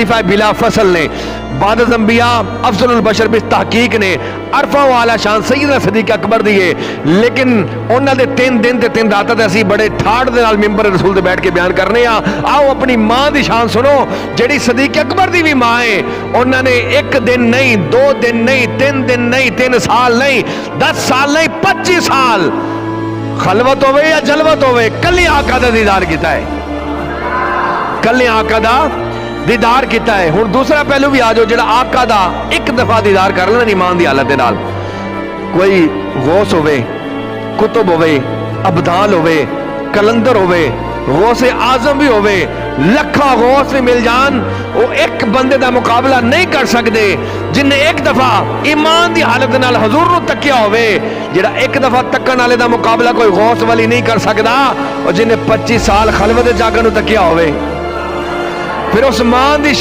खलीफा बिला फसल ने, बाद अंबिया अफजलुल बशर बिस तहकीक ने अरफा वाला शान सैयदना सदीक अकबर दिए। लेकिन उन्होंने 3 दिन ते 3 रातां असीं बड़े ठाड़ दे नाल मिंबर रसूल ते बैठ के बयान करने आओ अपनी मां की शान सुनो, जिहड़ी सदीक अकबर की भी मां है। उन्होंने 1 दिन नहीं, 2 दिन नहीं, 3 दिन नहीं, 3 साल नहीं, 10 साल नहीं, 25 साल खलवत होवे या जलवत होवे, कल्ले आका दा दीदार किया है, कल्ले आका दा दीदार किया है। हुण दूसरा पहलू भी आ जाओ, जिहड़ा आका दा एक दफा दीदार कर लेना ईमान की हालत दे नाल, कोई गौस होवे, कुतुब होवे, अबदाल होवे, कलंदर होवे, गौसे आजम भी होवे, लखा गौस भी मिल जान, वो एक बंदे का मुकाबला नहीं कर सकते जिन्हें एक दफा ईमान की हालत नाल हजूर नूं तकिया होवे। जिहड़ा एक दफा तकन वाले का मुकाबला कोई गौस वाली नहीं कर सकता, और जिन्हें 25 साल खलवत जागन नूं तकिया होवे। फिर उस मां की